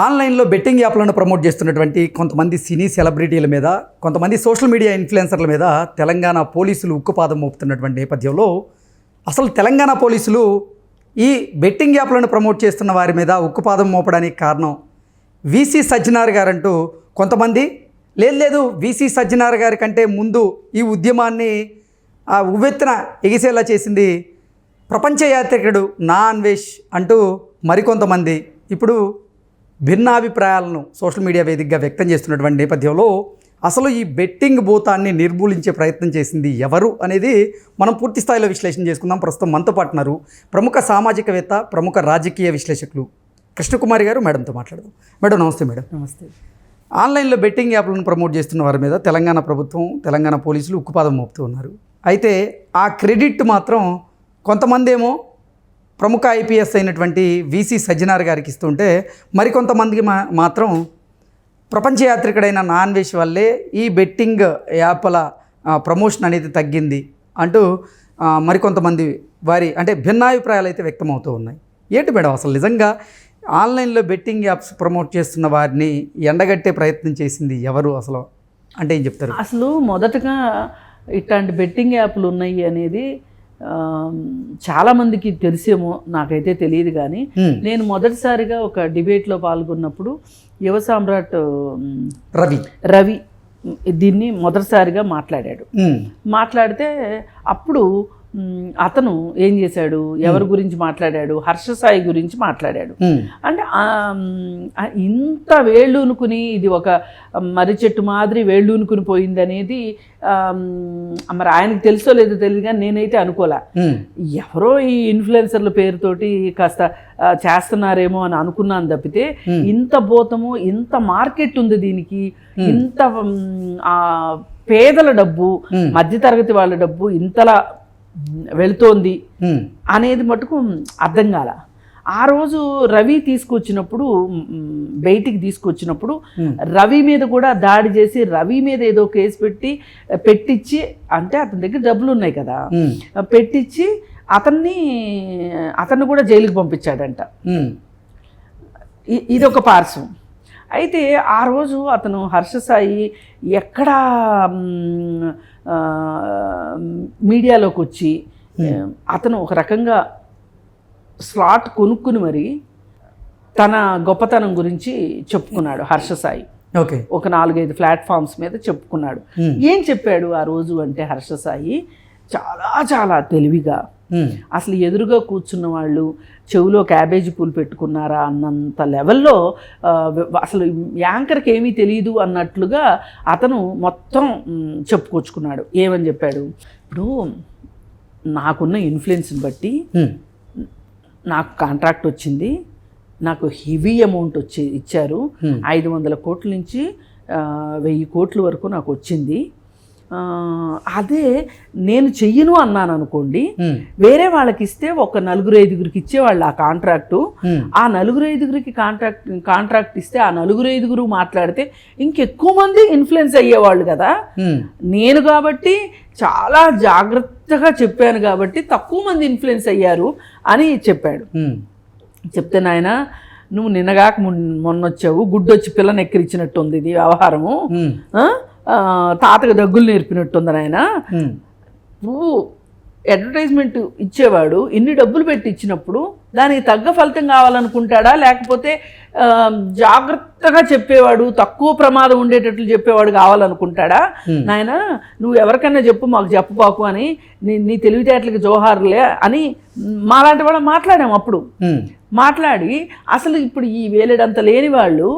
ఆన్లైన్లో బెట్టింగ్ యాప్లను ప్రమోట్ చేస్తున్నటువంటి కొంతమంది సినీ సెలబ్రిటీల మీద, కొంతమంది సోషల్ మీడియా ఇన్ఫ్లుయెన్సర్ల మీద తెలంగాణ పోలీసులు ఉక్కుపాదం మోపుతున్నటువంటి నేపథ్యంలో అసలు తెలంగాణ పోలీసులు ఈ బెట్టింగ్ యాప్లను ప్రమోట్ చేస్తున్న వారి మీద ఉక్కుపాదం మోపడానికి కారణం వీసీ సజ్జనార్ గారంటూ కొంతమంది, లేదు వీసీ సజ్జనార్ గారి కంటే ముందు ఈ ఉద్యమాన్ని ఉవ్వెత్తున ఎగిసేలా చేసింది ప్రపంచ యాత్రికుడు నా అన్వేష్ అంటూ మరికొంతమంది ఇప్పుడు భిన్నాభిప్రాయాలను సోషల్ మీడియా వేదికగా వ్యక్తం చేస్తున్నటువంటి నేపథ్యంలో అసలు ఈ బెట్టింగ్ భూతాన్ని నిర్మూలించే ప్రయత్నం చేసింది ఎవరు అనేది మనం పూర్తి స్థాయిలో విశ్లేషణ చేసుకుందాం. ప్రస్తుతం మనతో పాటు ఉన్నారు ప్రముఖ సామాజికవేత్త, ప్రముఖ రాజకీయ విశ్లేషకులు కృష్ణకుమారి గారు. మేడంతో మాట్లాడదాం. మేడం నమస్తే. మేడం నమస్తే. ఆన్లైన్లో బెట్టింగ్ యాప్లను ప్రమోట్ చేస్తున్న వారి మీద తెలంగాణ ప్రభుత్వం, తెలంగాణ పోలీసులు ఉక్కుపాదం మోపుతూ ఉన్నారు. అయితే ఆ క్రెడిట్ మాత్రం కొంతమంది ఏమో ప్రముఖ ఐపీఎస్ అయినటువంటి వీసీ సజ్జనార్ గారికి ఇస్తుంటే, మరికొంతమందికి మాత్రం ప్రపంచ యాత్రికుడైన నా అన్వేష్ వల్లే ఈ బెట్టింగ్ యాప్ల ప్రమోషన్ అనేది తగ్గింది అంటూ మరికొంతమంది వారి అంటే భిన్నాభిప్రాయాలు అయితే వ్యక్తమవుతూ ఉన్నాయి. ఏంటి మేడం అసలు నిజంగా ఆన్లైన్లో బెట్టింగ్ యాప్స్ ప్రమోట్ చేస్తున్న వారిని ఎండగట్టే ప్రయత్నం చేసింది ఎవరు అసలు అంటే ఏం చెప్తారు? అసలు మొదటగా ఇట్లాంటి బెట్టింగ్ యాప్లు ఉన్నాయి అనేది చాలామందికి తెలిసేమో, నాకైతే తెలియదు. కానీ నేను మొదటిసారిగా ఒక డిబేట్లో పాల్గొన్నప్పుడు యువ సామ్రాట్ రవి దీన్ని మొదటిసారిగా మాట్లాడాడు. మాట్లాడితే అప్పుడు అతను ఏం చేశాడు, ఎవరి గురించి మాట్లాడాడు, హర్ష సాయి గురించి మాట్లాడాడు. అంటే ఇంత వేళ్ళూనుకుని ఇది ఒక మర్రి చెట్టు మాదిరి వేళ్ళూనుకుని పోయింది అనేది మరి ఆయనకు తెలుసో లేదో తెలియదు, కానీ నేనైతే అనుకోలే. ఎవరో ఈ ఇన్ఫ్లుయెన్సర్ల పేరుతోటి కాస్త చేస్తున్నారేమో అని అనుకున్నాను తప్పితే, ఇంత భూతము, ఇంత మార్కెట్ ఉంది దీనికి, ఇంత పేదల డబ్బు, మధ్యతరగతి వాళ్ళ డబ్బు ఇంతలా వెళుతోంది అనేది మటుకు అర్థం కాల. ఆ రోజు రవి తీసుకొచ్చినప్పుడు, బయటికి తీసుకొచ్చినప్పుడు రవి మీద కూడా దాడి చేసి, రవి మీద ఏదో కేసు పెట్టించి, అంటే అతని దగ్గర డబ్బులు ఉన్నాయి కదా, పెట్టించి అతన్ని కూడా జైలుకి పంపించాడంట. ఇది ఒక పార్శ్వం. అయితే ఆ రోజు అతను హర్ష సాయి ఎక్కడా మీడియాలోకి వచ్చి అతను ఒక రకంగా స్లాట్ కొనుక్కుని మరి తన గొప్పతనం గురించి చెప్పుకున్నాడు. హర్ష సాయి ఒక 4-5 ప్లాట్ఫామ్స్ మీద చెప్పుకున్నాడు. ఏం చెప్పాడు ఆ రోజు అంటే, హర్ష సాయి చాలా చాలా తెలివిగా, అసలు ఎదురుగా కూర్చున్న వాళ్ళు చెవులో క్యాబేజీ పూలు పెట్టుకున్నారా అన్నంత లెవెల్లో, అసలు యాంకర్కి ఏమీ తెలియదు అన్నట్లుగా అతను మొత్తం చెప్పుకొచ్చుకున్నాడు. ఏమని చెప్పాడు, ఇప్పుడు నాకున్న ఇన్ఫ్లుయెన్స్ని బట్టి నాకు కాంట్రాక్ట్ వచ్చింది, నాకు హెవీ అమౌంట్ ఇచ్చారు, 500 కోట్ల నుంచి 1000 కోట్ల వరకు నాకు వచ్చింది. అదే నేను చెయ్యను అన్నాను అనుకోండి, వేరే వాళ్ళకి ఇస్తే ఒక 4-5 ఇచ్చేవాళ్ళు ఆ కాంట్రాక్టు. ఆ 4-5 కాంట్రాక్ట్ ఇస్తే ఆ 4-5 మాట్లాడితే ఇంకెక్కువ మంది ఇన్ఫ్లుయెన్స్ అయ్యేవాళ్ళు కదా. నేను కాబట్టి చాలా జాగ్రత్తగా చెప్పాను కాబట్టి తక్కువ మంది ఇన్ఫ్లుయెన్స్ అయ్యారు అని చెప్పాడు. చెప్తే నాయన, నువ్వు నిన్నగాక మొన్నొచ్చావు, గుడ్డొచ్చి పిల్లని ఎక్కిరిచ్చినట్టుంది ఇది వ్యవహారము, తాతకు దగ్గులు నేర్పినట్టుంది నాయన. నువ్వు అడ్వర్టైజ్మెంట్ ఇచ్చేవాడు ఇన్ని డబ్బులు పెట్టి ఇచ్చినప్పుడు దానికి తగ్గ ఫలితం కావాలనుకుంటాడా, లేకపోతే జాగ్రత్తగా చెప్పేవాడు, తక్కువ ప్రమాదం ఉండేటట్లు చెప్పేవాడు కావాలనుకుంటాడా? నాయన నువ్వు ఎవరికైనా చెప్పు, మాకు చెప్పపాకు అని, నీ తెలివితేటలకి జోహార్లే అని మాలాంటి వాళ్ళు మాట్లాడాము. అప్పుడు మాట్లాడి అసలు ఇప్పుడు ఈ వేలేడంత లేని వాళ్ళు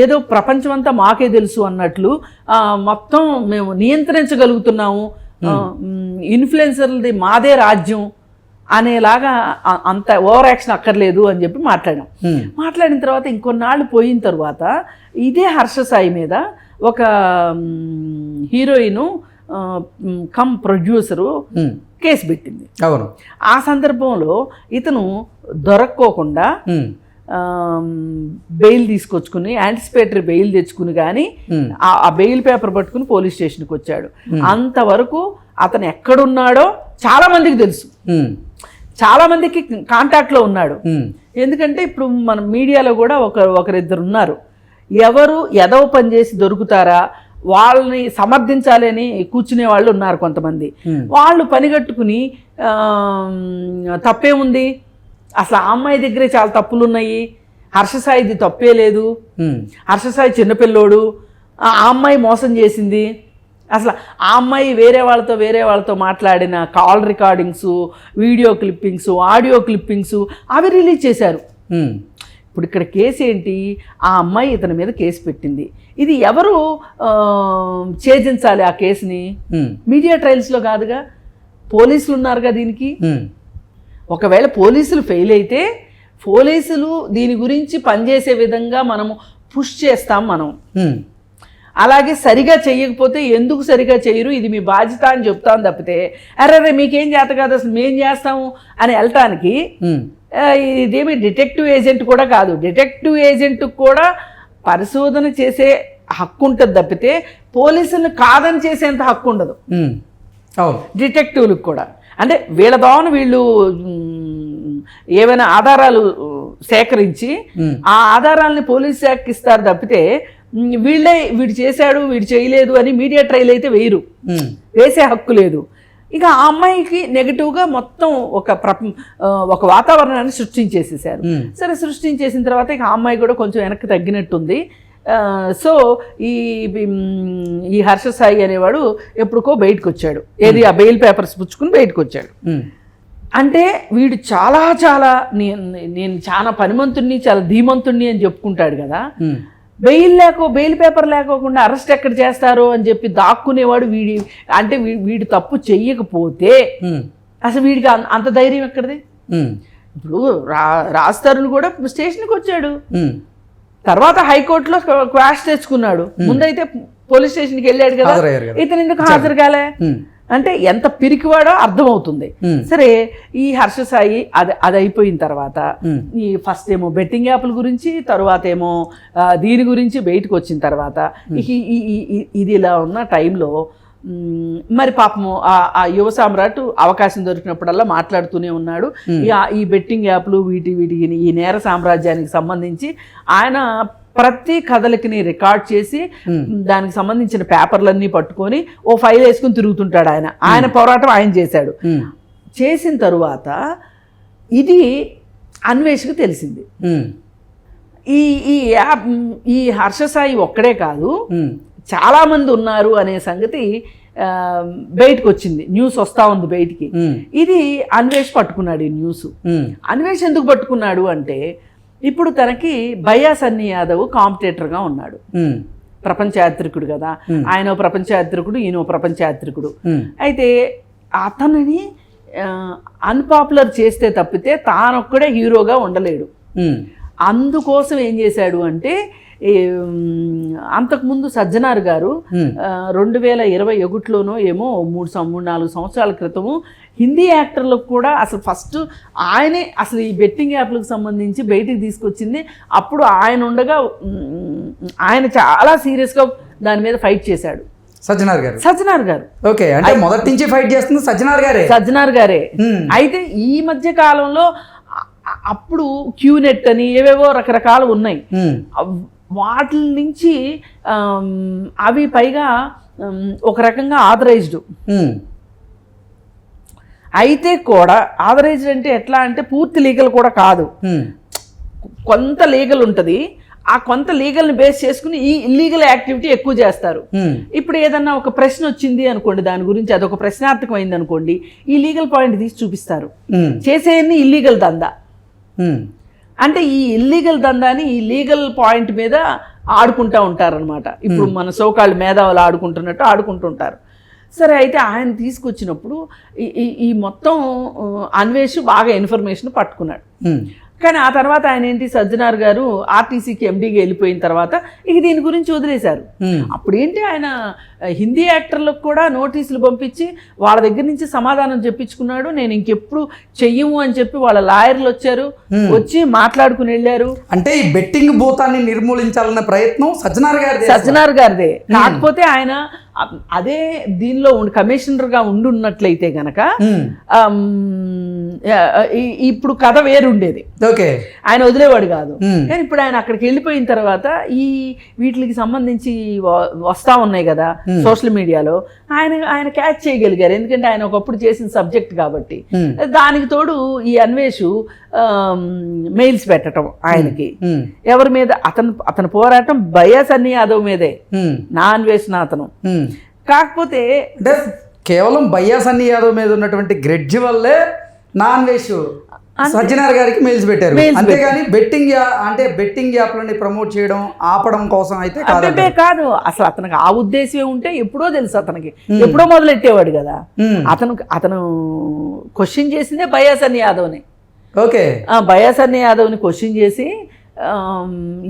ఏదో ప్రపంచమంతా మాకే తెలుసు అన్నట్లు మొత్తం మేము నియంత్రించగలుగుతున్నాము, ఇన్ఫ్లుయెన్సర్లది మాదే రాజ్యం అనేలాగా అంత ఓవర్ యాక్షన్ అక్కర్లేదు అని చెప్పి మాట్లాడిన తర్వాత ఇంకొన్నాళ్ళు పోయిన తర్వాత ఇదే హర్ష సాయి మీద ఒక హీరోయిను కమ్ ప్రొడ్యూసరు కేసు పెట్టింది. ఆ సందర్భంలో ఇతను దొరక్కోకుండా బెయిల్ తీసుకొచ్చుకుని, యాంటిసిపేటరీ బెయిల్ తెచ్చుకుని కానీ ఆ బెయిల్ పేపర్ పట్టుకుని పోలీస్ స్టేషన్కి వచ్చాడు. అంతవరకు అతను ఎక్కడున్నాడో చాలా మందికి తెలుసు. చాలా మందికి కాంటాక్ట్లో ఉన్నాడు. ఎందుకంటే ఇప్పుడు మన మీడియాలో కూడా ఒకరిద్దరు ఉన్నారు, ఎవరు ఎదవ పని చేసి దొరుకుతారా వాళ్ళని సమర్థించాలి అని కూర్చునే వాళ్ళు ఉన్నారు కొంతమంది. వాళ్ళు పనిగట్టుకుని తప్పేముంది, అసలు ఆ అమ్మాయి దగ్గరే చాలా తప్పులు ఉన్నాయి, హర్షసాయిది తప్పే లేదు, హర్షసాయి చిన్నపిల్లోడు, ఆ అమ్మాయి మోసం చేసింది, అసలు ఆ అమ్మాయి వేరే వాళ్ళతో మాట్లాడిన call recordings, video clippings, audio clippings అవి రిలీజ్ చేశారు. ఇప్పుడు ఇక్కడ కేసు ఏంటి, ఆ అమ్మాయి ఇతని మీద కేసు పెట్టింది, ఇది ఎవరు ఛేదించాలి ఆ కేసుని? మీడియా ట్రయల్స్లో కాదుగా, పోలీసులు ఉన్నారుగా దీనికి. ఒకవేళ పోలీసులు ఫెయిల్ అయితే పోలీసులు దీని గురించి పనిచేసే విధంగా మనము పుష్ చేస్తాం మనం. అలాగే సరిగా చెయ్యకపోతే ఎందుకు సరిగా చేయరు, ఇది మీ బాధ్యత అని చెప్తాం తప్పితే అరే మీకేం చేత కాదు అసలు మేం చేస్తాము అని వెళ్ళటానికి ఇదేమి డిటెక్టివ్ ఏజెంట్ కూడా కాదు. డిటెక్టివ్ ఏజెంట్ కూడా పరిశోధన చేసే హక్కు ఉంటుంది తప్పితే పోలీసులను కాదని చేసేంత హక్కు ఉండదు డిటెక్టివ్లకు కూడా. అంటే వీళ్ళ దోవన వీళ్ళు ఏవైనా ఆధారాలు సేకరించి ఆ ఆధారాలని పోలీస్ శాఖకి ఇస్తారు తప్పితే వీడు చేశాడు వీడు చేయలేదు అని మీడియా ట్రయల్ అయితే వేసే హక్కు లేదు. ఇక ఆ అమ్మాయికి నెగిటివ్గా మొత్తం ఒక వాతావరణాన్ని సృష్టించేసేసారు. సరే సృష్టించేసిన తర్వాత ఇక ఆ అమ్మాయి కూడా కొంచెం వెనక్కి తగ్గినట్టుంది. సో ఈ హర్షసాయి అనేవాడు ఎప్పుడుకో బయటకు వచ్చాడు, ఏది ఆ బెయిల్ పేపర్స్ పుచ్చుకుని బయటకు వచ్చాడు. అంటే వీడు చాలా చాలా నేను చాలా పనిమంతుణ్ణి చాలా ధీమంతుణ్ణి అని చెప్పుకుంటాడు కదా, బెయిల్ పేపర్ లేకోకుండా అరెస్ట్ ఎక్కడ చేస్తారో అని చెప్పి దాక్కునేవాడు. వీడు తప్పు చెయ్యకపోతే అసలు వీడికి అంత ధైర్యం ఎక్కడిది? ఇప్పుడు రాజ్ కూడా స్టేషన్కి వచ్చాడు, తర్వాత హైకోర్టులో క్వాష్ తెచ్చుకున్నాడు, ముందైతే పోలీస్ స్టేషన్కి వెళ్ళాడు కదా, ఇతను ఎందుకు హాజరు కాలే అంటే ఎంత పిరికివాడో అర్థమవుతుంది. సరే ఈ హర్షసాయి అది అయిపోయిన తర్వాత ఈ ఫస్ట్ ఏమో బెట్టింగ్ యాప్ల గురించి, తర్వాత ఏమో దీని గురించి బయటకు వచ్చిన తర్వాత ఇది ఇలా ఉన్న టైంలో మరి పాపము ఆ యువ సామ్రాట్ అవకాశం దొరికినప్పుడల్లా మాట్లాడుతూనే ఉన్నాడు. ఈ బెట్టింగ్ యాప్లు వీటికి ఈ నేర సామ్రాజ్యానికి సంబంధించి ఆయన ప్రతి కథలకి రికార్డ్ చేసి దానికి సంబంధించిన పేపర్లన్నీ పట్టుకొని ఓ ఫైల్ వేసుకుని తిరుగుతుంటాడు. ఆయన పోరాటం ఆయన చేశాడు. చేసిన తరువాత ఇది అన్వేషకు తెలిసింది. ఈ హర్షసాయి ఒక్కడే కాదు, చాలా మంది ఉన్నారు అనే సంగతి బయటకు వచ్చింది, న్యూస్ వస్తా ఉంది బయటికి. ఇది అన్వేష్ పట్టుకున్నాడు ఈ న్యూస్. అన్వేష్ ఎందుకు పట్టుకున్నాడు అంటే ఇప్పుడు తనకి భయ్యా సన్నీ యాదవ్ కాంపిటేటర్గా ఉన్నాడు, ప్రపంచ యాత్రికుడు కదా, ఆయన ప్రపంచ యాత్రికుడు ఈయన ప్రపంచ యాత్రికుడు. అయితే అతనిని అన్పాపులర్ చేస్తే తప్పితే తానొక్కడే హీరోగా ఉండలేడు. అందుకోసం ఏం చేశాడు అంటే అంతకుముందు సజ్జనార్ గారు 2021లోనో ఏమో 3-4 సంవత్సరాల క్రితము హిందీ యాక్టర్లకు కూడా అసలు ఫస్ట్ ఆయనే అసలు ఈ బెట్టింగ్ యాప్లకు సంబంధించి బయటికి తీసుకొచ్చింది. అప్పుడు ఆయన ఉండగా ఆయన చాలా సీరియస్గా దాని మీద ఫైట్ చేశాడు సజ్జనార్ గారు. ఓకే, అంటే మొదటి నుంచి ఫైట్ చేస్తుంది సజ్జనార్ గారే. అయితే ఈ మధ్య కాలంలో అప్పుడు క్యూనెట్ అని ఏవేవో రకరకాలు ఉన్నాయి, వాటి నుంచి అవి పైగా ఒక రకంగా ఆథరైజ్డ్. అయితే కూడా ఆథరైజ్డ్ అంటే ఎట్లా అంటే పూర్తి లీగల్ కూడా కాదు, కొంత లీగల్ ఉంటుంది. ఆ కొంత లీగల్ని బేస్ చేసుకుని ఈ ఇల్లీగల్ యాక్టివిటీ ఎక్కువ చేస్తారు. ఇప్పుడు ఏదన్నా ఒక ప్రశ్న వచ్చింది అనుకోండి, దాని గురించి అదొక ప్రశ్నార్థకం అయింది అనుకోండి, ఈ లీగల్ పాయింట్ తీసి చూపిస్తారు. చేసేయన్ని ఇల్లీగల్ దందా అంటే ఈ ఇల్లీగల్ దందాని ఈ లీగల్ పాయింట్ మీద ఆడుకుంటూ ఉంటారనమాట. ఇప్పుడు మన సోకాళ్ళు మేధావులు ఆడుకుంటున్నట్టు ఆడుకుంటుంటారు. సరే, అయితే ఆయన తీసుకొచ్చినప్పుడు ఈ మొత్తం అన్వేష్ బాగా ఇన్ఫర్మేషన్ పట్టుకున్నాడు. కానీ ఆ తర్వాత ఆయన ఏంటి, సజ్జనార్ గారు ఆర్టీసీకి ఎండీగా వెళ్ళిపోయిన తర్వాత ఇక దీని గురించి వదిలేశారు. అప్పుడు ఏంటి, ఆయన హిందీ యాక్టర్లకు కూడా నోటీసులు పంపించి వాళ్ళ దగ్గర నుంచి సమాధానం చెప్పించుకున్నాడు. నేను ఇంకెప్పుడు చెయ్యము అని చెప్పి వాళ్ళ లాయర్లు వచ్చి మాట్లాడుకుని వెళ్ళారు. అంటే ఈ బెట్టింగ్ భూతాన్ని నిర్మూలించాలన్న ప్రయత్నం సజ్జనార్ గారిదే. కాకపోతే ఆయన అదే దీనిలో కమిషనర్గా ఉండున్నట్లయితే గనక ఇప్పుడు కథ వేరుండేది. ఓకే, ఆయన వదిలేవాడు కాదు. కానీ ఇప్పుడు ఆయన అక్కడికి వెళ్ళిపోయిన తర్వాత వీటికి సంబంధించి వస్తా ఉన్నాయి కదా సోషల్ మీడియాలో, ఆయన క్యాచ్ చేయగలిగారు. ఎందుకంటే ఆయన ఒకప్పుడు చేసిన సబ్జెక్ట్ కాబట్టి. దానికి తోడు ఈ అన్వేషు మెయిల్స్ పెట్టడం ఆయనకి, ఎవరి మీద, అతని పోరాటం బయాస్ అన్ని యాదవ్ మీదే, నా అన్వేషణ అతను. కాకపోతే అంటే కేవలం బయ్యాస్ అన్ని యాదవ్ మీద ఉన్నటువంటి గ్రెడ్జ్ వల్లే నాన్ వేష్ సజ్జనార్ గారికి మెయిల్స్ పెట్టారు. అంతేగాని బెట్టింగ్ యాప్లని ప్రమోట్ చేయడం ఆపడం కోసం అయితే కాదు. అసలు అతనికి ఆ ఉద్దేశం ఉంటే ఎప్పుడో తెలుసు, అతనికి ఎప్పుడో మొదలెట్టేవాడు కదా. అతను క్వశ్చన్ చేసిందే బయాస్ అన్ని యాదవ్ని. ఓకే, బయాస్ అన్ని యాదవ్ని క్వశ్చన్ చేసి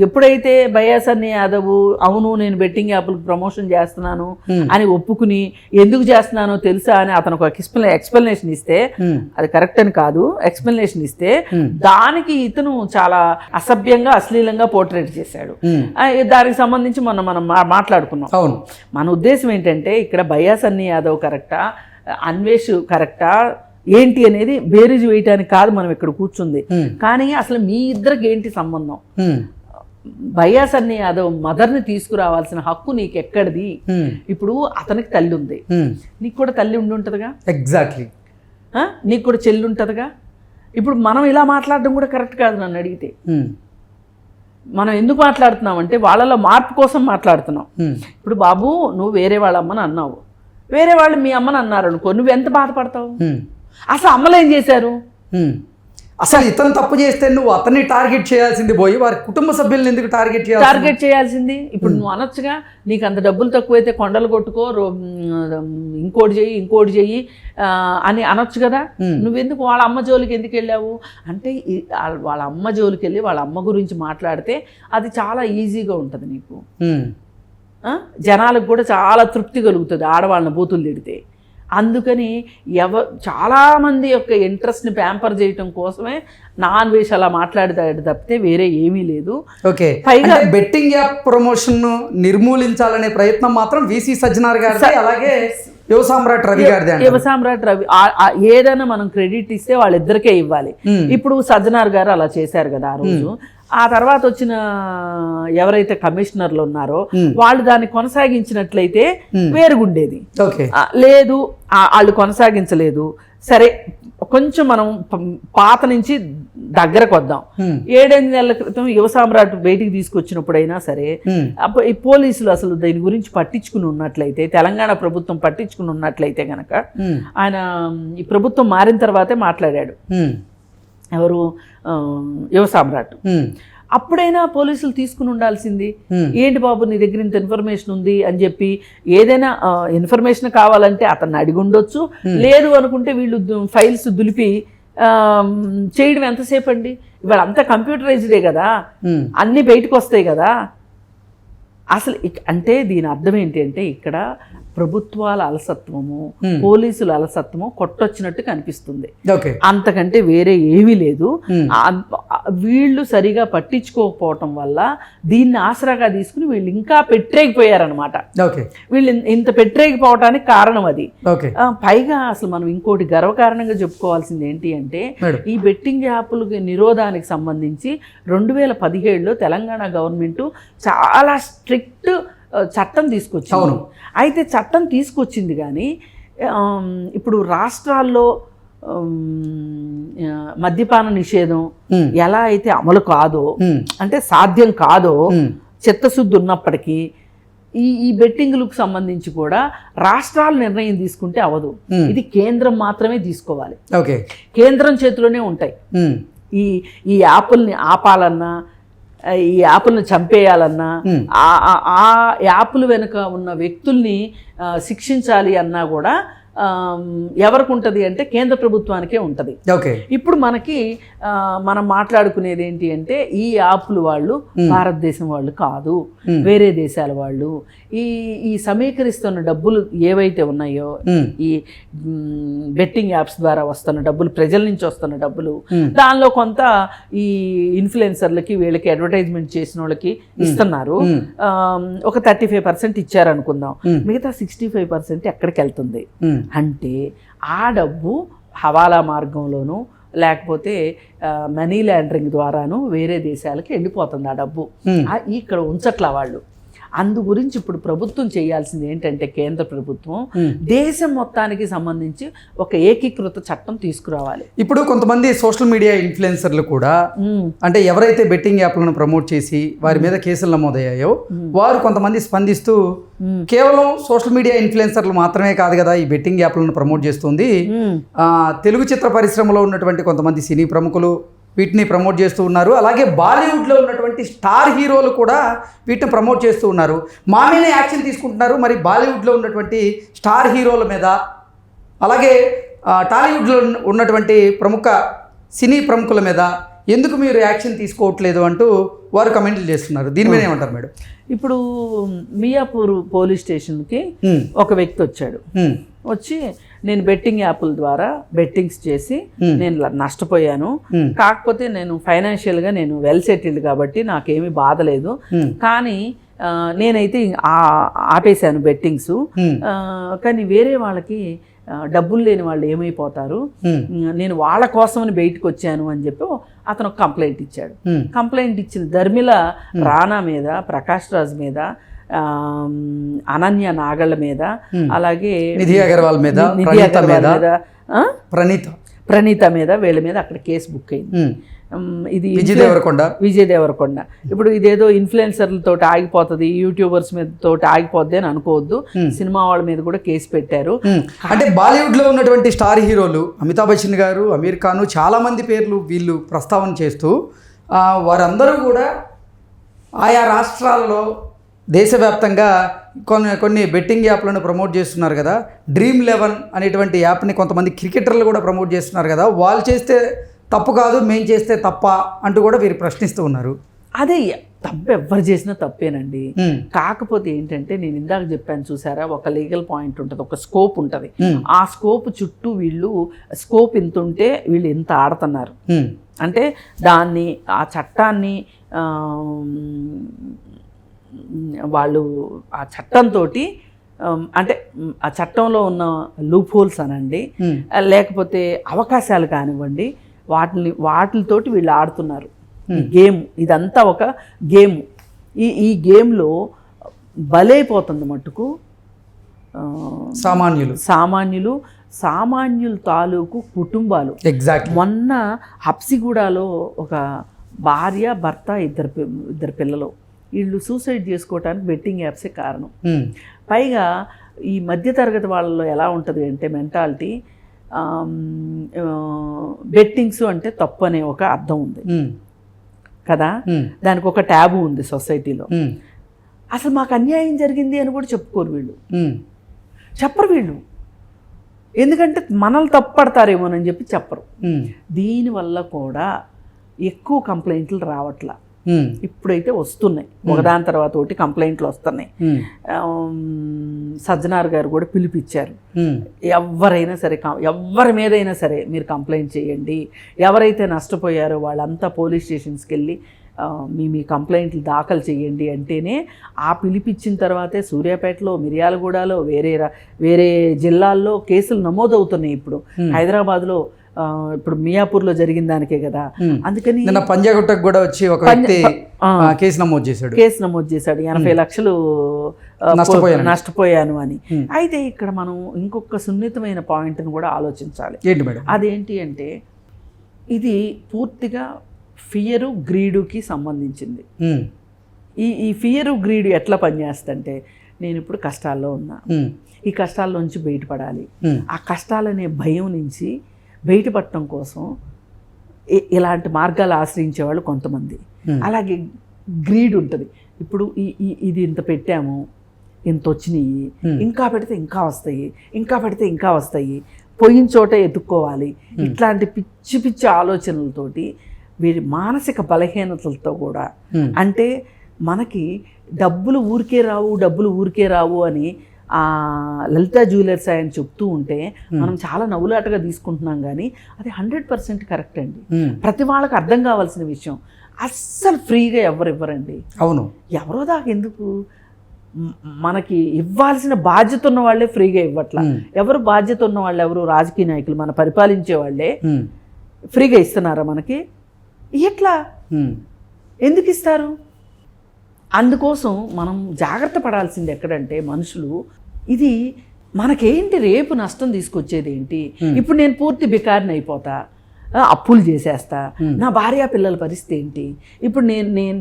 ఎప్పుడైతే బయాస్ అన్ని యాదవ్ అవును నేను బెట్టింగ్ యాప్లకు ప్రమోషన్ చేస్తున్నాను అని ఒప్పుకుని, ఎందుకు చేస్తున్నానో తెలుసా అని అతను ఒక ఎక్స్ప్లెనేషన్ ఇస్తే, అది కరెక్ట్ అని కాదు, ఎక్స్ప్లెనేషన్ ఇస్తే దానికి ఇతను చాలా అసభ్యంగా అశ్లీలంగా పోర్ట్రేట్ చేశాడు. దానికి సంబంధించి మనం మాట్లాడుకున్నాం. అవును, మన ఉద్దేశం ఏంటంటే ఇక్కడ బయాస్ అన్ని యాదవ్ కరెక్టా, అన్వేష్ కరెక్టా ఏంటి అనేది బేరీజ్ వేయటానికి కాదు మనం ఇక్కడ కూర్చుంది. కానీ అసలు మీ ఇద్దరికి ఏంటి సంబంధం? బయాస్ అన్ని యాదవ్ మదర్ని తీసుకురావాల్సిన హక్కు నీకు ఎక్కడిది? ఇప్పుడు అతనికి తల్లి ఉంది, నీకు కూడా తల్లి ఉండి ఉంటుందిగా. ఎగ్జాక్ట్లీ, నీకు కూడా చెల్లి ఉంటుందిగా. ఇప్పుడు మనం ఇలా మాట్లాడడం కూడా కరెక్ట్ కాదు నన్ను అడిగితే. మనం ఎందుకు మాట్లాడుతున్నామంటే వాళ్ళలో మార్పు కోసం మాట్లాడుతున్నాం. ఇప్పుడు బాబు నువ్వు వేరే వాళ్ళ అమ్మని అన్నావు, వేరే వాళ్ళు మీ అమ్మని అన్నారు అనుకో, నువ్వు ఎంత బాధపడతావు? అసలు అమ్మలు ఏం చేశారు? అసలు ఇతను తప్పు చేస్తే నువ్వు అతన్ని టార్గెట్ చేయాల్సింది పోయి వారి కుటుంబ సభ్యులను ఎందుకు టార్గెట్ చేయాల్సింది? ఇప్పుడు నువ్వు అనొచ్చుగా, నీకు అంత డబ్బులు తక్కువైతే కొండలు కొట్టుకో, ఇంకోటి చెయ్యి అని అనొచ్చు కదా. నువ్వెందుకు వాళ్ళ అమ్మ జోలికి ఎందుకు వెళ్ళావు? అంటే వాళ్ళ అమ్మ జోలికి వెళ్ళి వాళ్ళ అమ్మ గురించి మాట్లాడితే అది చాలా ఈజీగా ఉంటుంది నీకు. జనాలకు కూడా చాలా తృప్తి కలుగుతుంది ఆడవాళ్ళని బూతులు తిడితే. అందుకని చాలామంది యొక్క ఇంట్రెస్ట్ని ప్యాంపర్ చేయటం కోసమే నాన్ వేష్ అలా మాట్లాడతాడు తప్పితే వేరే ఏమీ లేదు. ఓకే, పైగా బెట్టింగ్ యాప్ ప్రమోషన్ నిర్మూలించాలనే ప్రయత్నం మాత్రం వీసీ సజ్జనార్ గారిది, అలాగే యువ సామ్రాట్ రవి ఏదైనా మనం క్రెడిట్ ఇస్తే వాళ్ళిద్దరికే ఇవ్వాలి. ఇప్పుడు సజ్జనార్ గారు అలా చేశారు కదా ఆ రోజు. ఆ తర్వాత వచ్చిన ఎవరైతే కమిషనర్లు ఉన్నారో వాళ్ళు దాన్ని కొనసాగించినట్లయితే వేరుగుండేది. లేదు, వాళ్ళు కొనసాగించలేదు. సరే, కొంచెం మనం పాత నుంచి దగ్గరకు వద్దాం. 7-8 నెలల క్రితం యువ సామ్రాట్ బయటికి తీసుకొచ్చినప్పుడైనా సరే ఈ పోలీసులు అసలు దీని గురించి పట్టించుకుని ఉన్నట్లయితే, తెలంగాణ ప్రభుత్వం పట్టించుకుని ఉన్నట్లయితే గనక, ఆయన ఈ ప్రభుత్వం మారిన తర్వాతే మాట్లాడాడు ఎవరు, యువ సామ్రాట్. అప్పుడైనా పోలీసులు తీసుకుని ఉండాల్సింది. ఏంటి బాబు నీ దగ్గర ఇంత ఇన్ఫర్మేషన్ ఉంది అని చెప్పి, ఏదైనా ఇన్ఫర్మేషన్ కావాలంటే అతన్ని అడిగి ఉండొచ్చు. లేదు అనుకుంటే వీళ్ళు ఫైల్స్ దులిపి చేయడం ఎంతసేపు అండి? ఇవాళ అంతా కంప్యూటరైజ్డే కదా, అన్నీ బయటకు వస్తాయి కదా. అసలు అంటే దీని అర్థం ఏంటి అంటే, ఇక్కడ ప్రభుత్వాల అలసత్వము, పోలీసుల అలసత్వము కొట్టొచ్చినట్టు కనిపిస్తుంది. అంతకంటే వేరే ఏమీ లేదు. వీళ్ళు సరిగా పట్టించుకోకపోవటం వల్ల దీన్ని ఆసరాగా తీసుకుని వీళ్ళు ఇంకా పెట్టేకపోయారనమాట. వీళ్ళు ఇంత పెట్టేకపోవటానికి కారణం అది. పైగా అసలు మనం ఇంకోటి గర్వకారణంగా చెప్పుకోవాల్సింది ఏంటి అంటే, ఈ బెట్టింగ్ యాప్ల నిరోధానికి సంబంధించి 2017లో తెలంగాణ గవర్నమెంట్ చాలా స్ట్రిక్ట్ చట్టం తీసుకొచ్చింది. అయితే చట్టం తీసుకొచ్చింది కానీ ఇప్పుడు రాష్ట్రాల్లో మద్యపాన నిషేధం ఎలా అయితే అమలు కాదో, అంటే సాధ్యం కాదో, చిత్తశుద్ధి ఉన్నప్పటికీ ఈ బెట్టింగ్లకు సంబంధించి కూడా రాష్ట్రాలు నిర్ణయం తీసుకుంటే అవదు. ఇది కేంద్రం మాత్రమే తీసుకోవాలి. కేంద్రం చేతిలోనే ఉంటాయి. ఈ యాప్ల్ని ఆపాలన్నా, ఈ యాప్లను చంపేయాలన్నా, ఆ యాప్ల వెనుక ఉన్న వ్యక్తుల్ని శిక్షించాలి అన్నా కూడా ఎవరికి ఉంటుంది అంటే కేంద్ర ప్రభుత్వానికే ఉంటుంది. ఓకే. ఇప్పుడు మనకి మనం మాట్లాడుకునేది ఏంటి అంటే ఈ యాప్లు వాళ్ళు భారతదేశం వాళ్ళు కాదు, వేరే దేశాల వాళ్ళు. ఈ సమీకరిస్తున్న డబ్బులు ఏవైతే ఉన్నాయో, ఈ బెట్టింగ్ యాప్స్ ద్వారా వస్తున్న డబ్బులు, ప్రజల నుంచి వస్తున్న డబ్బులు, దానిలో కొంత ఈ ఇన్ఫ్లుయెన్సర్లకి వీళ్ళకి అడ్వర్టైజ్మెంట్ చేసిన వాళ్ళకి ఇస్తున్నారు. ఒక 35% ఇచ్చారనుకుందాం, మిగతా 65% ఎక్కడికి వెళ్తుంది అంటే ఆ డబ్బు హవాలా మార్గంలోనూ లేకపోతే మనీ లాండరింగ్ ద్వారాను వేరే దేశాలకి వెళ్ళిపోతుంది. ఆ డబ్బు ఇక్కడ ఉంచట్లా వాళ్ళు. అందు గురించి ఇప్పుడు ప్రభుత్వం చేయాల్సింది ఏంటంటే, కేంద్ర ప్రభుత్వం దేశం మొత్తానికి సంబంధించి ఒక ఏకీకృత చట్టం తీసుకురావాలి. ఇప్పుడు కొంతమంది సోషల్ మీడియా ఇన్ఫ్లుయెన్సర్లు కూడా, అంటే ఎవరైతే బెట్టింగ్ యాప్లను ప్రమోట్ చేసి వారి మీద కేసులు నమోదయ్యాయో వారు కొంతమంది స్పందిస్తూ, కేవలం సోషల్ మీడియా ఇన్ఫ్లుయెన్సర్లు మాత్రమే కాదు కదా ఈ బెట్టింగ్ యాప్లను ప్రమోట్ చేస్తుంది, తెలుగు చిత్ర పరిశ్రమలో ఉన్నటువంటి కొంతమంది సినీ ప్రముఖులు వీటిని ప్రమోట్ చేస్తూ ఉన్నారు, అలాగే బాలీవుడ్లో ఉన్నటువంటి స్టార్ హీరోలు కూడా వీటిని ప్రమోట్ చేస్తూ ఉన్నారు, మా మీదే యాక్షన్ తీసుకుంటున్నారు. మరి బాలీవుడ్లో ఉన్నటువంటి స్టార్ హీరోల మీద, అలాగే టాలీవుడ్లో ఉన్నటువంటి ప్రముఖ సినీ ప్రముఖుల మీద ఎందుకు మీరు యాక్షన్ తీసుకోవట్లేదు అంటూ వారు కమెంట్లు చేస్తున్నారు. దీని మీద ఏమంటారు మేడం? ఇప్పుడు మియాపూర్ పోలీస్ స్టేషన్కి ఒక వ్యక్తి వచ్చాడు. వచ్చి నేను బెట్టింగ్ యాప్ల ద్వారా బెట్టింగ్స్ చేసి నేను నష్టపోయాను, కాకపోతే నేను ఫైనాన్షియల్గా నేను వెల్ సెటిల్డ్ కాబట్టి నాకేమీ బాధ లేదు, కానీ నేనైతే ఆపేశాను బెట్టింగ్స్, కానీ వేరే వాళ్ళకి డబ్బులు లేని వాళ్ళు ఏమైపోతారు, నేను వాళ్ళ కోసమని బయటకు వచ్చాను అని చెప్పి అతను కంప్లైంట్ ఇచ్చాడు. కంప్లైంట్ ఇచ్చిన ధర్మిల రాణా మీద, ప్రకాష్ రాజ్ మీద, అనన్య నాగళ్ళ మీద, అలాగే నిధి అగర్వాల్ మీద, ప్రణీత మీద, వీళ్ళ మీద అక్కడ కేసు బుక్ అయింది. ఇది విజయ్ దేవరకొండ. ఇప్పుడు ఇదేదో ఇన్ఫ్లుయెన్సర్లతో ఆగిపోతుంది, యూట్యూబర్స్ మీద తోటి ఆగిపోద్ది అని అనుకోవద్దు, సినిమా వాళ్ళ మీద కూడా కేసు పెట్టారు. అంటే బాలీవుడ్ లో ఉన్నటువంటి స్టార్ హీరోలు అమితాబ్ బచ్చన్ గారు, అమీర్ ఖాన్, చాలా మంది పేర్లు వీళ్ళు ప్రస్తావన చేస్తూ వారందరూ కూడా ఆయా రాష్ట్రాల్లో దేశవ్యాప్తంగా కొన్ని బెట్టింగ్ యాప్లను ప్రమోట్ చేస్తున్నారు కదా. Dream11 అనేటువంటి యాప్ని కొంతమంది క్రికెటర్లు కూడా ప్రమోట్ చేస్తున్నారు కదా, వాళ్ళు చేస్తే తప్పు కాదు, మేము చేస్తే తప్ప అంటూ కూడా వీరు ప్రశ్నిస్తూ ఉన్నారు. అదే తప్పు ఎవరు చేసినా తప్పేనండి. కాకపోతే ఏంటంటే నేను ఇందాక చెప్పాను చూసారా, ఒక లీగల్ పాయింట్ ఉంటుంది, ఒక స్కోప్ ఉంటుంది. ఆ స్కోప్ చుట్టూ వీళ్ళు స్కోప్ ఇంత ఉంటే వీళ్ళు ఇంత ఆడుతున్నారు అంటే దాన్ని, ఆ చట్టాన్ని వాళ్ళు ఆ చట్టంతో, అంటే ఆ చట్టంలో ఉన్న లూప్ హోల్స్ అనండి, లేకపోతే అవకాశాలు కానివ్వండి, వాటితోటి వీళ్ళు ఆడుతున్నారు గేమ్. ఇదంతా ఒక గేమ్. ఈ గేమ్లో బలైపోతుంది మట్టుకు సామాన్యులు తాలూకు కుటుంబాలు. ఎగ్జాక్ట్. మొన్న హబ్సిగూడలో ఒక భార్య భర్త ఇద్దరు పిల్లలు వీళ్ళు సూసైడ్ చేసుకోవటానికి బెట్టింగ్ యాప్సే కారణం. పైగా ఈ మధ్యతరగతి వాళ్ళలో ఎలా ఉంటుంది అంటే మెంటాలిటీ, బెట్టింగ్స్ అంటే తప్పు అనే ఒక అర్థం ఉంది కదా, దానికి ఒక ట్యాబు ఉంది సొసైటీలో. అసలు మాకు అన్యాయం జరిగింది అని కూడా చెప్పుకోరు వీళ్ళు, చెప్పరు వీళ్ళు, ఎందుకంటే మనల్ని తప్పుపడతారేమోనని చెప్పి చెప్పరు. దీనివల్ల కూడా ఎక్కువ కంప్లైంట్లు రావట్లా. ఇప్పుడైతే వస్తున్నాయి, ఒకదాని తర్వాత ఒకటి కంప్లైంట్లు వస్తున్నాయి. సజ్జనార్ గారు కూడా పిలిపిచ్చారు, ఎవరైనా సరే, ఎవరి మీదైనా సరే మీరు కంప్లైంట్ చేయండి, ఎవరైతే నష్టపోయారో వాళ్ళంతా పోలీస్ స్టేషన్స్కి వెళ్ళి మీ కంప్లైంట్లు దాఖలు చేయండి అంటేనే, ఆ పిలిపిచ్చిన తర్వాతే సూర్యాపేటలో, మిర్యాలగూడలో, వేరే జిల్లాల్లో కేసులు నమోదవుతున్నాయి. ఇప్పుడు హైదరాబాద్లో, ఇప్పుడు మియాపూర్లో జరిగిన దానికే కదా. అందుకని పంజాగుట్టకు కూడా వచ్చి ఒక వ్యక్తి కేసు నమోదు చేశాడు 80 లక్షలు నష్టపోయాను అని. అయితే ఇక్కడ మనం ఇంకొక సున్నితమైన పాయింట్ని కూడా ఆలోచించాలి. అదేంటి అంటే, ఇది పూర్తిగా ఫియరు గ్రీడుకి సంబంధించింది. ఈ ఫియరు గ్రీడు ఎట్లా పనిచేస్తుందంటే, నేను ఇప్పుడు కష్టాల్లో ఉన్నా, ఈ కష్టాల్లోంచి బయటపడాలి, ఆ కష్టాలనే భయం నుంచి బయటపడటం కోసం ఇలాంటి మార్గాలు ఆశ్రయించేవాళ్ళు కొంతమంది. అలాగే గ్రీడ్ ఉంటుంది. ఇప్పుడు ఇది ఇంత పెట్టాము, ఇంత వచ్చినాయి, ఇంకా పెడితే ఇంకా వస్తాయి, ఇంకా పెడితే ఇంకా వస్తాయి, పోయిన చోట ఎత్తుక్కోవాలి, ఇట్లాంటి పిచ్చి పిచ్చి ఆలోచనలతోటి వీరి మానసిక బలహీనతలతో కూడా, అంటే మనకి డబ్బులు ఊరికే రావు అని లలితా జ్యువెలర్స్ ఆయన చెప్తూ ఉంటే మనం చాలా నవ్వులాటగా తీసుకుంటున్నాం, కానీ అది 100% కరెక్ట్ అండి. ప్రతి వాళ్ళకి అర్థం కావాల్సిన విషయం. అస్సలు ఫ్రీగా ఎవరు ఇవ్వరండి. అవును, ఎవరో దాకా ఎందుకు, మనకి ఇవ్వాల్సిన బాధ్యత ఉన్న వాళ్ళే ఫ్రీగా ఇవ్వట్లా. ఎవరు బాధ్యత ఉన్న వాళ్ళు ఎవరు? రాజకీయ నాయకులు, మన పరిపాలించే వాళ్ళే ఫ్రీగా ఇస్తున్నారా మనకి? ఎట్లా, ఎందుకు ఇస్తారు? అందుకోసం మనం జాగ్రత్త పడాల్సింది ఎక్కడంటే, మనుషులు ఇది మనకేంటి రేపు నష్టం తీసుకొచ్చేది ఏంటి? ఇప్పుడు నేను పూర్తి బికారిని అయిపోతా, అప్పులు చేసేస్తా, నా భార్య పిల్లల పరిస్థితి ఏంటి? ఇప్పుడు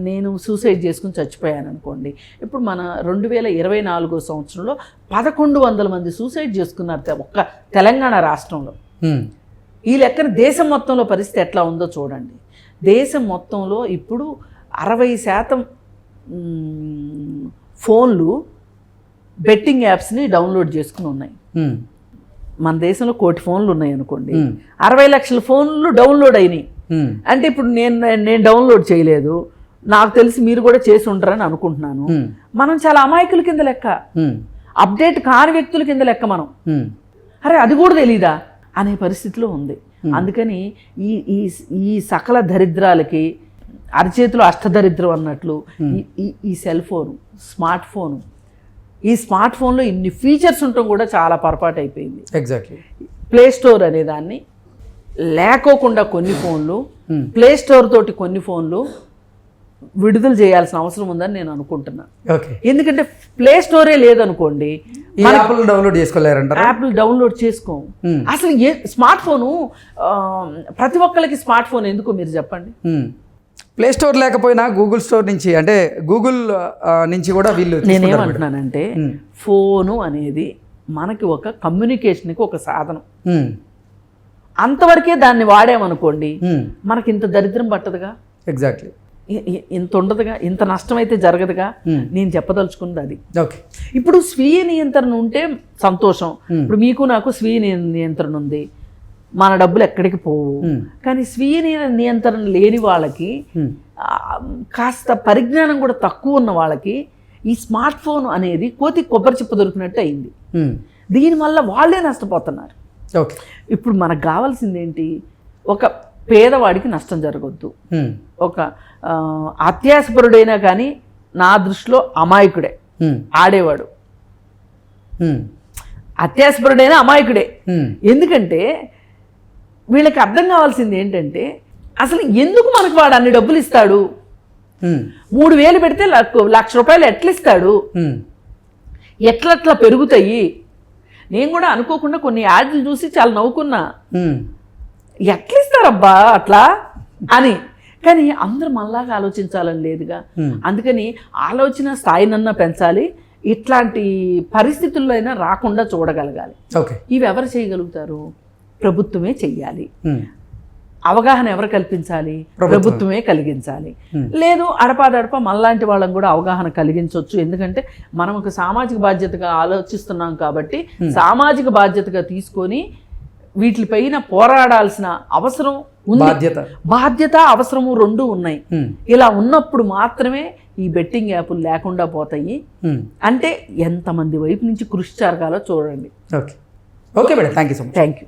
నేను సూసైడ్ చేసుకుని చచ్చిపోయాను అనుకోండి, ఇప్పుడు మన 2024 సంవత్సరంలో 1100 మంది సూసైడ్ చేసుకున్నారు ఒక్క తెలంగాణ రాష్ట్రంలో. ఈ లెక్కన దేశం మొత్తంలో పరిస్థితి ఎట్లా ఉందో చూడండి. దేశం మొత్తంలో ఇప్పుడు 60% ఫోన్లు బెట్టింగ్ యాప్స్ని డౌన్లోడ్ చేసుకుని ఉన్నాయి. మన దేశంలో 1 కోటి ఫోన్లు ఉన్నాయి అనుకోండి, 60 లక్షల ఫోన్లు డౌన్లోడ్ అయినాయి. అంటే ఇప్పుడు నేను డౌన్లోడ్ చేయలేదు, నాకు తెలిసి మీరు కూడా చేసి ఉంటారని అనుకుంటున్నాను. మనం చాలా అమాయకుల కింద లెక్క, అప్డేట్ కాని వ్యక్తుల కింద లెక్క మనం. అరే అది కూడా తెలీదా అనే పరిస్థితిలో ఉంది. అందుకని ఈ సకల దరిద్రాలకి అరచేతిలో అష్టదరిద్రం అన్నట్లు ఈ సెల్ ఫోను, స్మార్ట్ ఫోను, ఈ స్మార్ట్ ఫోన్లో ఇన్ని ఫీచర్స్ ఉండటం కూడా చాలా పొరపాటు అయిపోయింది. ఎగ్జాక్ట్లీ. ప్లే స్టోర్ అనేదాన్ని లేకోకుండా కొన్ని ఫోన్లు, ప్లే స్టోర్ తోటి కొన్ని ఫోన్లు విడుదల చేయాల్సిన అవసరం ఉందని నేను అనుకుంటున్నా. ఎందుకంటే ప్లే స్టోరే లేదనుకోండి, డౌన్లోడ్ చేసుకోలేరంట, యాప్లు డౌన్లోడ్ చేసుకో. అసలు స్మార్ట్ ఫోను ప్రతి ఒక్కరికి స్మార్ట్ ఫోన్ ఎందుకు మీరు చెప్పండి? ప్లే స్టోర్ లేకపోయినా గూగుల్ స్టోర్ నుంచి, అంటే గూగుల్ నుంచి కూడా వీళ్ళు. నేనేమంటున్నానంటే ఫోను అనేది మనకి ఒక కమ్యూనికేషన్కి ఒక సాధనం. అంతవరకే దాన్ని వాడామనుకోండి, మనకి ఇంత దరిద్రం పట్టదుగా. ఎగ్జాక్ట్లీ. ఇంత ఉండదుగా, ఇంత నష్టం అయితే జరగదుగా. నేను చెప్పదలుచుకున్నది అది. ఓకే. ఇప్పుడు స్వీయ నియంత్రణ ఉంటే సంతోషం. ఇప్పుడు మీకు నాకు స్వీయ నియంత్రణ ఉంది, మన డబ్బులు ఎక్కడికి పోవు. కానీ స్వీయ నియంత్రణ లేని వాళ్ళకి, కాస్త పరిజ్ఞానం కూడా తక్కువ ఉన్న వాళ్ళకి ఈ స్మార్ట్ ఫోన్ అనేది కోతి కొబ్బరి చిప్ప దొరికినట్టు అయింది. దీనివల్ల వాళ్ళే నష్టపోతున్నారు. ఓకే. ఇప్పుడు మనకు కావాల్సింది ఏంటి? ఒక పేదవాడికి నష్టం జరగొద్దు. ఒక అత్యాసపరుడైనా కానీ నా దృష్టిలో అమాయకుడే ఆడేవాడు. అత్యాసపరుడైనా అమాయకుడే. ఎందుకంటే వీళ్ళకి అర్థం కావాల్సింది ఏంటంటే, అసలు ఎందుకు మనకు వాడు అన్ని డబ్బులు ఇస్తాడు? 3000 పెడితే 1,00,000 రూపాయలు ఎట్లా ఇస్తాడు? ఎట్లట్లా పెరుగుతాయి? నేను కూడా అనుకోకుండా కొన్ని యాడ్లు చూసి చాలా నవ్వుకున్నా. ఎట్లా ఇస్తారబ్బా అట్లా అని. కానీ అందరూ మనలాగా ఆలోచించాలని లేదుగా. అందుకని ఆలోచన స్థాయినన్నా పెంచాలి, ఇట్లాంటి పరిస్థితుల్లో అయినా రాకుండా చూడగలగాలి. ఇవి ఎవరు చేయగలుగుతారు? ప్రభుత్వమే చెయ్యాలి. అవగాహన ఎవరు కల్పించాలి? ప్రభుత్వమే కలిగించాలి. లేదు అడపాదడప మనలాంటి వాళ్ళని కూడా అవగాహన కలిగించవచ్చు. ఎందుకంటే మనం ఒక సామాజిక బాధ్యతగా ఆలోచిస్తున్నాం కాబట్టి సామాజిక బాధ్యతగా తీసుకొని వీటిపైన పోరాడాల్సిన అవసరం ఉంది. బాధ్యత అవసరము రెండు ఉన్నాయి. ఇలా ఉన్నప్పుడు మాత్రమే ఈ బెట్టింగ్ యాప్లు లేకుండా పోతాయి. అంటే ఎంతమంది వైపు నుంచి కృషి జరగాలో చూడండి. Okay madam, thank you so much. Thank you.